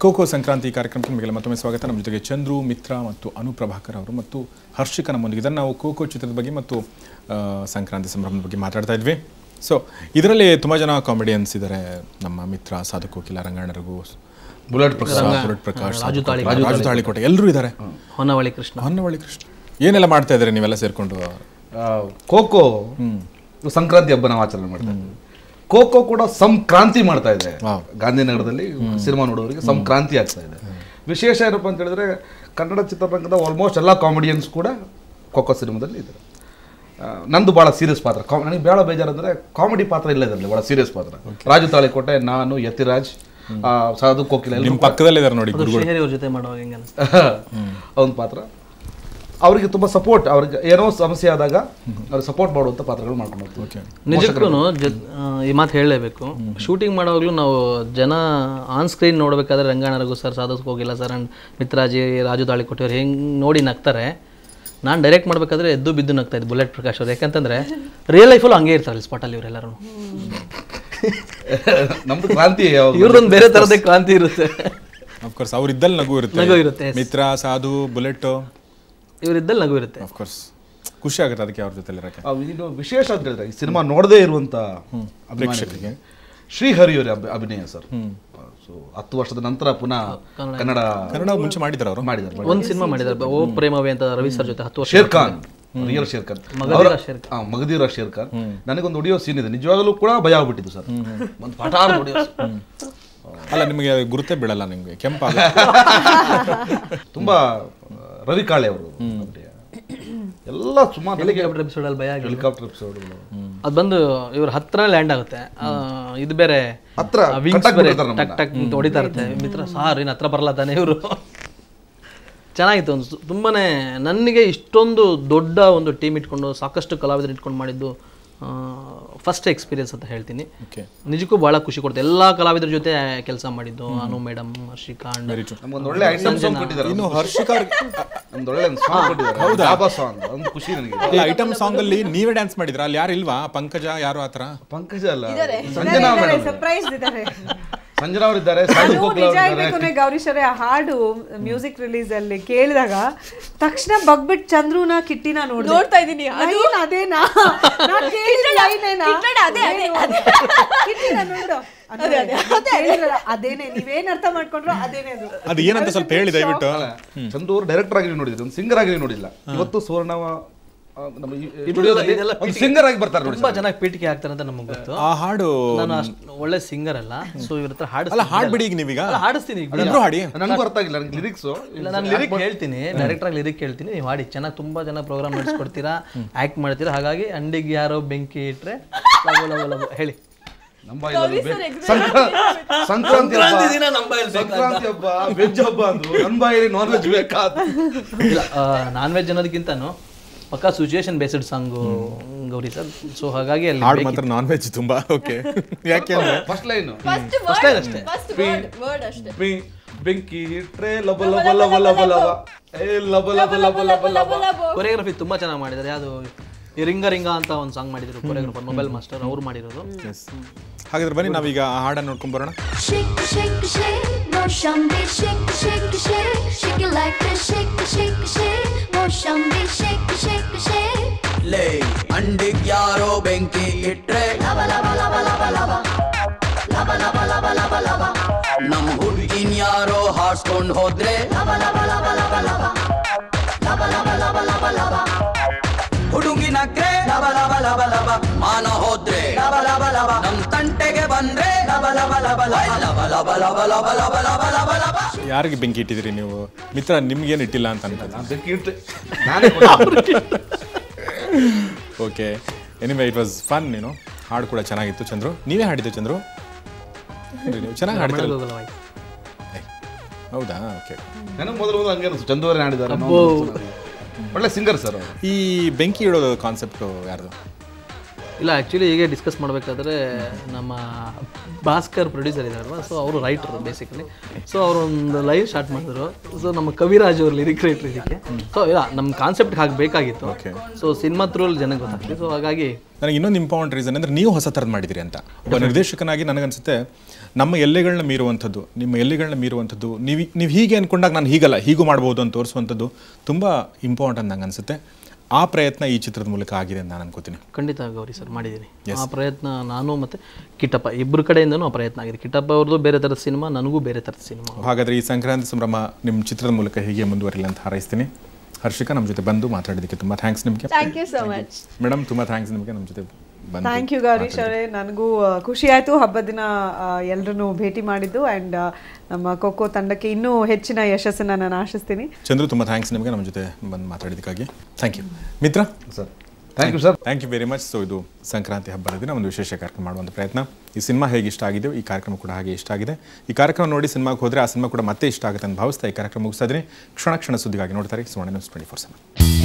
Cocoa Sankranti ಕಾರ್ಯಕ್ರಮಕ್ಕೆ ನಿಮಗೆಲ್ಲ ಮತ್ತೊಮ್ಮೆ ಸ್ವಾಗತ. ನಮ್ಮ ಜೊತೆಗೆ ಚಂದ್ರು, ಮಿತ್ರ ಮತ್ತು ಅನುಪ್ರಭಾಕರ್ ಅವರು ಮತ್ತು ಹರ್ಷಿಕ ನಮ್ಮೊಂದಿಗೆ. ಇದನ್ನು ನಾವು ಕೋಕೋ ಚಿತ್ರದ ಬಗ್ಗೆ ಮತ್ತು ಸಂಕ್ರಾಂತಿ ಸಂಭ್ರಮದ ಬಗ್ಗೆ ಮಾತಾಡ್ತಾ ಇದ್ವಿ. ಸೊ ಇದರಲ್ಲಿ ತುಂಬ ಜನ ಕಾಮಿಡಿಯನ್ಸ್ ಇದ್ದಾರೆ. ನಮ್ಮ ಮಿತ್ರ, ಸಾಧು ಕೋಕಿಲ, ರಂಗಣ್ಣರಘು, ಬುಲೆಟ್ ಪ್ರಕಾಶ್, ರಾಜು ತಾಳಿಕೋಟೆ ಎಲ್ಲರೂ ಇದ್ದಾರೆ. ಹೊನ್ನವಳ್ಳಿ ಕೃಷ್ಣ ಏನೆಲ್ಲ ಮಾಡ್ತಾ ಇದ್ದಾರೆ ನೀವೆಲ್ಲ ಸೇರ್ಕೊಂಡು? ಕೋಕೋ ಸಂಕ್ರಾಂತಿ ಹಬ್ಬ ನಾವು ಆಚರಣೆ ಮಾಡ್ತಾ ಇದ್ದೀವಿ. ಕೋಕೋ ಕೂಡ ಸಂಕ್ರಾಂತಿ ಮಾಡ್ತಾ ಇದೆ. ಗಾಂಧಿನಗರದಲ್ಲಿ ಸಿನಿಮಾ ನೋಡೋರಿಗೆ ಸಂಕ್ರಾಂತಿ ಆಗ್ತಾ ಇದೆ. ವಿಶೇಷ ಏನಪ್ಪ ಅಂತ ಹೇಳಿದ್ರೆ, ಕನ್ನಡ ಚಿತ್ರರಂಗದ ಆಲ್ಮೋಸ್ಟ್ ಎಲ್ಲ ಕಾಮಿಡಿಯನ್ಸ್ ಕೂಡ ಕೋಕೋ ಸಿನಿಮಾದಲ್ಲಿ ಇದ್ದಾರೆ. ನಂದು ಭಾಳ ಸೀರಿಯಸ್ ಪಾತ್ರ. ನನಗೆ ಭಾಳ ಬೇಜಾರಂದ್ರೆ ಕಾಮಿಡಿ ಪಾತ್ರ ಇಲ್ಲ ಇದರಲ್ಲಿ, ಭಾಳ ಸೀರಿಯಸ್ ಪಾತ್ರ. ರಾಜು ತಾಳಿಕೋಟೆ, ನಾನು, ಯತಿರಾಜ್, ಸಾಧು ಕೋಕಿಲ ನಿಮ್ಮ ಪಕ್ಕದಲ್ಲಿದ್ದಾರೆ ನೋಡಿ, ಜೊತೆ ಮಾಡುವಾಗ ಅವನ ಪಾತ್ರ. ಅವರಿಗೆ ತುಂಬ ಸಪೋರ್ಟ್, ಅವ್ರಿಗೆ ಏನೋ ಸಮಸ್ಯೆ ಆದಾಗ ಅವ್ರಿಗೆ ಸಪೋರ್ಟ್ ಮಾಡುವಂಥ ಪಾತ್ರಗಳು ಮಾಡ್ಕೊಂಡು ಹೋಗ್ತೀವಿ. ನಿಜಕ್ಕೂ ಈ ಮಾತು ಹೇಳಲೇಬೇಕು. ಶೂಟಿಂಗ್ ಮಾಡೋವಾಗಲೂ ನಾವು ಜನ ಆನ್ ಸ್ಕ್ರೀನ್ ನೋಡಬೇಕಾದ್ರೆ ರಂಗಣ್ಣರಘು sir, Sadhu Kokila sir and ಮಿತ್ರಾಜಿ, Raju Talikote ಅವ್ರು ಹೆಂಗೆ ನೋಡಿ ನಗ್ತಾರೆ. ನಾನು ಡೈರೆಕ್ಟ್ ಮಾಡಬೇಕಾದ್ರೆ ಎದ್ದು ಬಿದ್ದು ನಗ್ತಾ ಇದ್ದೆ ಬುಲೆಟ್ ಪ್ರಕಾಶ್ ಅವ್ರು. ಯಾಕಂತಂದರೆ ರಿಯಲ್ ಲೈಫಲ್ಲೂ ಹಂಗೆ ಇರ್ತಾರಲ್ಲ ಸ್ಪಾಟಲ್ಲಿ ಇವರೆಲ್ಲರೂ. ನಮ್ದು ಕ್ರಾಂತಿ, ಇವ್ರದೊಂದು ಬೇರೆ ಥರದೇ ಕ್ರಾಂತಿ ಇರುತ್ತೆ. ಅಫ್ಕೋರ್ಸ್ ಅವರಿದ್ದಲ್ಲಿ ನಗು ಇರುತ್ತೆ. ಮಿತ್ರ, ಸಾಧು, ಬುಲೆಟ್ ಇವರಿದ್ದಲ್ಲಿ ನಗು ಇರುತ್ತೆ. ಅಫ್ಕೋರ್ಸ್ ಖುಷಿ ಆಗುತ್ತೆ ಅದಕ್ಕೆ ಅವ್ರ ಜೊತೆ ಇರೋಕ್ಕೆ. ಇದು ವಿಶೇಷ ಅಂತ ಹೇಳಿದ್ರೆ, ಈ ಸಿನಿಮಾ ನೋಡದೇ ಇರುವಂಥ ಪ್ರೇಕ್ಷಕರಿಗೆ ಶ್ರೀಹರಿಯವರ ಅಭಿನಯ ಸರ್. ಸೊ 10 ವರ್ಷದ ನಂತರ ಪುನಃ ಕನ್ನಡ ಮುಂಚೆ ಮಾಡಿದ್ದಾರೆ. ಒಂದು ಸಿನಿಮಾ ಮಾಡಿದ್ದಾರೆ, ಓ ಪ್ರೇಮವೇ ಅಂತ, ರವಿ ಸರ್ ಜೊತೆ 10 ವರ್ಷ. Share Khan, real share Khan, Magadheera share Khan. ನನಗೊಂದು ಆಡಿಯೋ ಸೀನ್ ಇದೆ, ನಿಜವಾಗಲೂ ಕೂಡ ಭಯ ಆಗ್ಬಿಟ್ಟಿದ್ದು ಸರ್. ಒಂದು ಪಟಾರ್ ಆಡಿಯೋ. ಅಲ್ಲ, ನಿಮಗೆ ಗುರುತೇ ಬಿಡಲ್ಲ, ನಿಮಗೆ ಕೆಂಪಾಗ ತುಂಬಾ ರವಿ ಕಾಳೆ ಅವರು ಎಲ್ಲ ಸುಮಾರು ಹೆಲಿಕಾಪ್ಟರ್ ಎಪಿಸೋಡಲ್ಲಿ ಭಯ ಆಗಿ, ಹೆಲಿಕಾಪ್ಟರ್ ಎಪಿಸೋಡ್ ಅದು ಬಂದು ಇವ್ರ ಹತ್ರ ಲ್ಯಾಂಡ್ ಆಗುತ್ತೆ. ಇದು ಬೇರೆ ಹತ್ರ ವಿಂಗ್ಸ್ ಬೇರೆ ಟಕ್ ಟಕ್ ಹೊಡಿತಾ ಇರುತ್ತೆ. ಮಿತ್ರ ಸಾರ್ ಇನ್ನು ಹತ್ರ ಬರಲ್ಲ ತಾನೆ ಇವರು. ಚೆನ್ನಾಗಿತ್ತು. ಒಂದು ತುಂಬಾನೇ ನನಗೆ ಇಷ್ಟೊಂದು ದೊಡ್ಡ ಒಂದು ಟೀಮ್ ಇಟ್ಕೊಂಡು, ಸಾಕಷ್ಟು ಕಲಾವಿದರು ಇಟ್ಕೊಂಡು ಮಾಡಿದ್ದು ಫಸ್ಟ್ ಎಕ್ಸ್ಪೀರಿಯನ್ಸ್ ಅಂತ ಹೇಳ್ತೀನಿ. ನಿಜಕ್ಕೂ ಭಾಳ ಖುಷಿ ಕೊಡುತ್ತೆ. ಎಲ್ಲ ಕಲಾವಿದರ ಜೊತೆ ಕೆಲಸ ಮಾಡಿದ್ದು, ಅನು ಮೇಡಮ್, ಹರ್ಷಿಕಾ, ಐಟಮ್ ಸಾಂಗ್ ಅಲ್ಲಿ ನೀವೇ ಡ್ಯಾನ್ಸ್ ಮಾಡಿದ್ರ? ಅಲ್ಲಿ ಯಾರು ಇಲ್ವಾ? ಪಂಕಜ ಯಾರು ಆತರ? ಪಂಕಜ ಅಲ್ಲ, ಸಂಜನಾ ಅವರಿದ್ದಾರೆ. ಗೌರೀಶರೇ ಆ ಹಾಡು ಮ್ಯೂಸಿಕ್ ರಿಲೀಸ್ ಅಲ್ಲಿ ಕೇಳಿದಾಗ ತಕ್ಷಣ ಬಗ್ಬಿಟ್ಟು ಚಂದ್ರುನ ಕಿಟ್ಟಿನ ನೋಡ್ತಾ ಇದ್ದೀನಿ. ಅದೇನಾ ಅದೇನೆ, ನೀವೇನ್ ಅರ್ಥ ಮಾಡ್ಕೊಂಡ್ರು ಅದೇನೇ. ಅದು ಏನಂತ ಸ್ವಲ್ಪ ಹೇಳಿ ದಯವಿಟ್ಟು. ಚಂದ್ರು ಅವರು ಡೈರೆಕ್ಟರ್ ಆಗಿ ನೋಡಿದ್ರು, ಒಂದು ಸಿಂಗರ್ ಆಗಿ ನೋಡಿಲ್ಲ. ಇವತ್ತು ಸುವರ್ಣ ಸಿಂಗರ್ ಆಗಿ ಬರ್ತಾರೆ. ತುಂಬಾ ಚೆನ್ನಾಗಿ ಪೀಠಿಕೆ ಆಗ್ತಾರೆ ಅಂತ ನಮಗೆ ಗೊತ್ತು. ಆ ಹಾಡು ನಾನು ಒಳ್ಳೆ ಸಿಂಗರ್ ಅಲ್ಲ, ಸೊ ಇವ್ರ ಹತ್ರ ಹಾಡ್ಬಿಡಿ. ಈಗ ನೀವೀಗ ಹಾಡಿಸ್ತೀನಿ, ನನಗೂ ಅರ್ಥ ಆಗಿಲ್ಲ ಲಿರಿಕ್ಸ್. ಇಲ್ಲ, ನಾನು ಲಿರಿಕ್ ಹೇಳ್ತೀನಿ, ಡೈರೆಕ್ಟರ್ ಆಗಿ ಲಿರಿಕ್ ಹೇಳ್ತೀನಿ, ನೀವು ಹಾಡಿ. ಚೆನ್ನಾಗಿ ತುಂಬಾ ಜನ ಪ್ರೋಗ್ರಾಮ್ ನಡೆಸ್ಕೊಡ್ತೀರಾ, ಆಕ್ಟ್ ಮಾಡ್ತೀರಾ. ಹಾಗಾಗಿ ಅಂಡಿಗೆ ಯಾರೋ ಬೆಂಕಿ ಇಟ್ರೆ ಹೇಳಿ. ಸಂಕ್ರಾಂತಿ ಹಬ್ಬ ವೆಜ್ ಹಬ್ಬ ಅಂದ್ರು, ನನ್ ಬಾಯಲ್ಲಿ ನಾನ್ ವೆಜ್ ಬೇಕಾ? ನಾನ್ ವೆಜ್ ಅನ್ನೋದಕ್ಕಿಂತನೂ ಪಕ್ಕಾ situation based song Gauri sir. So ಹಾಗಾಗಿ ಅಲ್ಲಿ ಹಾಡು ಮಾತ್ರ ನಾನ್ ವೆಜ್ ತುಂಬಾ. ಓಕೆ, ಯಾಕೆ ಅಂದ್ರೆ ಫಸ್ಟ್ ಲೈನ್ ಅಷ್ಟೇ. ಬೆಂಕಿ ಇಟ್ರೆ ಲಬ ಲಬ ಲಬ ಲಬ ಲಬ, ಲಬ ಲಬ ಲಬ ಲಬ ಲಬ. ಕೊರಿಯೋಗ್ರಫಿ ತುಂಬಾ ಚೆನ್ನಾಗಿ ಮಾಡಿದ್ದಾರೆ. ಯಾವುದು ರಿಂಗ ರಿಂಗ ಅಂತ ಒಂದು ಸಾಂಗ್ ಮಾಡಿದ್ರು ಕೊರಿಯೋಗ್ರಫರ್ ಮೊಬೈಲ್ ಮಾಸ್ಟರ್ ಅವ್ರು ಮಾಡಿರೋದು. ಹಾಗಾದ್ರೆ ಬನ್ನಿ ನಾವೀಗ ಆ ಹಾಡನ್ನು ನೋಡ್ಕೊಂಡ್ ಬರೋಣ. ಅಂಡಿಗ್ ಯಾರೋ ಬೆಂಕಿ ಇಟ್ರೆ ನಮ್ ಹುಡುಗಿನ್ ಯಾರೋ ಹಾಡ್ಸ್ಕೊಂಡ್ ಹೋದ್ರೆ ಹುಡುಗಿನಕ್ರೆ ಲಬ ಲಬ ಲಬ ಲಬ, ಮಾನ ಹೋದ್ರೆ ಲಬ ಲಬ ಲಬ, ನಮ್ ತಂಟೆಗೆ ಬಂದ್ರೆ ಲಬ ಲಬ ಲಬ ಲಬ ಲಬ ಲಬ ಲಬ ಲಬ ಲಬ ಲಬ ಲಬ ಲಬ. ಯಾರಿಗೆ ಬೆಂಕಿ ಇಟ್ಟಿದ್ರಿ ನೀವು? ಮಿತ್ರ, ನಿಮ್ಗೇನು ಇಟ್ಟಿಲ್ಲ ಅಂತ ಅನ್ಕೊಂಡೆ. Okay, anyway it was fun. ಹಾಡು ಕೂಡ ಚೆನ್ನಾಗಿತ್ತು. ಚಂದ್ರು, ನೀವೇ ಹಾಡಿದ್ದು ಚಂದ್ರು? ನೀವು ಚೆನ್ನಾಗಿ ಹಾಡ್ತೀರಲ್ಲ. ಹೌದಾ? ಓಕೆ, ನನಗೆ ಮೊದಲು ಹಂಗೆ ಅನಿಸ್ತು, ಚಂದ್ರು ಅವರೇ ಹಾಡಿದ್ದಾರೆ, ಒಳ್ಳೆ ಸಿಂಗರ್ ಸರ್. ಈ ಬೆಂಕಿ ಇಡೋದು ಕಾನ್ಸೆಪ್ಟು ಯಾರ್ದು? ಇಲ್ಲ ಆ್ಯಕ್ಚುಲಿ ಹೀಗೆ ಡಿಸ್ಕಸ್ ಮಾಡಬೇಕಾದ್ರೆ ನಮ್ಮ ಭಾಸ್ಕರ್ ಪ್ರೊಡ್ಯೂಸರ್ ಇದ್ದಾರಲ್ವ, ಸೊ ಅವರು ರೈಟರು ಬೇಸಿಕಲಿ. ಸೊ ಅವರೊಂದು ಲೈವ್ ಸ್ಟಾರ್ಟ್ ಮಾಡಿದ್ರು. ಸೊ ನಮ್ಮ ಕವಿರಾಜ್ ಅವರು ಲಿರಿಕ್ ರೈಟರ್ ಇದಕ್ಕೆ. ಸೊ ಇಲ್ಲ ನಮ್ಮ ಕಾನ್ಸೆಪ್ಟ್ ಹಾಗೆ ಬೇಕಾಗಿತ್ತು. ಸೊ ಸಿನಿಮಾ ಥ್ರೂಲ್ ಜನಕ್ಕೆ ಗೊತ್ತಾಗ್ತದೆ. ಸೊ ಹಾಗಾಗಿ ನನಗೆ ಇನ್ನೊಂದು ಇಂಪಾರ್ಟೆಂಟ್ ರೀಸನ್ ಅಂದರೆ ನೀವು ಹೊಸ ಥರದ್ದು ಮಾಡಿದಿರಿ ಅಂತ. ಒಬ್ಬ ನಿರ್ದೇಶಕನಾಗಿ ನನಗನ್ಸುತ್ತೆ ನಮ್ಮ ಎಲ್ಲೆಗಳನ್ನ ಮೀರುವಂಥದ್ದು, ನಿಮ್ಮ ಎಲ್ಲೆಗಳನ್ನ ಮೀರುವಂಥದ್ದು, ನೀವು ಹೀಗೆ ಅಂದ್ಕೊಂಡಾಗ ನಾನು ಹೀಗಲ್ಲ ಹೀಗೂ ಮಾಡ್ಬೋದು ಅಂತ ತೋರಿಸುವಂಥದ್ದು ತುಂಬ ಇಂಪಾರ್ಟೆಂಟ್ ನಂಗೆ ಅನಿಸುತ್ತೆ. ಆ ಪ್ರಯತ್ನ ಈ ಚಿತ್ರದ ಮೂಲಕ ಆಗಿದೆ ಅಂತ ನಾನು ಅನ್ಕೋತೀನಿ. ಖಂಡಿತ ಗೌರಿ ಸರ್ ಮಾಡಿದ್ದೀನಿ ಆ ಪ್ರಯತ್ನ. ನಾನು ಮತ್ತು ಕಿಟ್ಟಪ್ಪ ಇಬ್ಬರು ಕಡೆಯಿಂದನೂ ಆ ಪ್ರಯತ್ನ ಆಗಿದೆ. ಕಿಟ್ಟಪ್ಪ ಅವ್ರದ್ದು ಬೇರೆ ಥರದ ಸಿನಿಮಾ, ನನಗೂ ಬೇರೆ ಥರದ ಸಿನಿಮಾ. ಹಾಗಾದರೆ ಈ ಸಂಕ್ರಾಂತಿ ಸಂಭ್ರಮ ನಿಮ್ಮ ಚಿತ್ರದ ಮೂಲಕ ಹೀಗೆ ಮುಂದುವರಿಲ್ಲ ಅಂತ ಹಾರೈಸ್ತೀನಿ. ಹರ್ಷಿಕಾ, ನಮ್ಮ ಜೊತೆ ಬಂದು ಮಾತಾಡೋದಕ್ಕೆ ತುಂಬ ಥ್ಯಾಂಕ್ಸ್ ನಿಮಗೆ. Thank you so much madam, ತುಂಬ ಥ್ಯಾಂಕ್ಸ್ ನಿಮಗೆ ನಮ್ಮ ಜೊತೆ ಬಂದು. ಥ್ಯಾಂಕ್ ಯು ಗೌರೀಶ್ ಅವರೇ, ನನಗೂ ಖುಷಿ ಆಯಿತು ಹಬ್ಬದ ದಿನ ಎಲ್ಲರನ್ನೂ ಭೇಟಿ ಮಾಡಿದ್ದು. ಆ್ಯಂಡ್ ನಮ್ಮ ಖೋಖೋ ತಂಡಕ್ಕೆ ಇನ್ನೂ ಹೆಚ್ಚಿನ ಯಶಸ್ಸನ್ನು ನಾನು ಆಶಿಸ್ತೀನಿ. ಚಂದ್ರು, ತುಂಬ ಥ್ಯಾಂಕ್ಸ್ ನಿಮಗೆ ನಮ್ಮ ಜೊತೆ ಬಂದು ಮಾತಾಡೋದಕ್ಕಾಗಿ. Thank you. Mitra sir, thank you sir. Thank you very much. So ಇದು ಸಂಕ್ರಾಂತಿ ಹಬ್ಬದ ದಿನ ಒಂದು ವಿಶೇಷ ಕಾರ್ಯಕ್ರಮ ಮಾಡುವಂಥ ಪ್ರಯತ್ನ. ಈ ಸಿನಿಮಾ ಹೇಗೆ ಇಷ್ಟ ಆಗಿದೆಯೋ ಈ ಕಾರ್ಯಕ್ರಮ ಕೂಡ ಹಾಗೆ ಇಷ್ಟ ಆಗಿದೆ. ಈ ಕಾರ್ಯಕ್ರಮ ನೋಡಿ ಸಿನಿಮಾಗೆ ಹೋದರೆ ಆ ಸಿನಿಮಾ ಕೂಡ ಮತ್ತೆ ಇಷ್ಟ ಆಗುತ್ತೆ ಅಂತ ಭಾವಿಸ್ತಾ ಈ ಕಾರ್ಯಕ್ರಮ ಮುಗಿಸ್ತಾ ಇದ್ದೀನಿ. ಕ್ಷಣ ಕ್ಷಣ ಸುದ್ದಿಗಾಗಿ ನೋಡ್ತಾರೆ ಸುವರ್ಣ ನ್ಯೂಸ್ 24/7.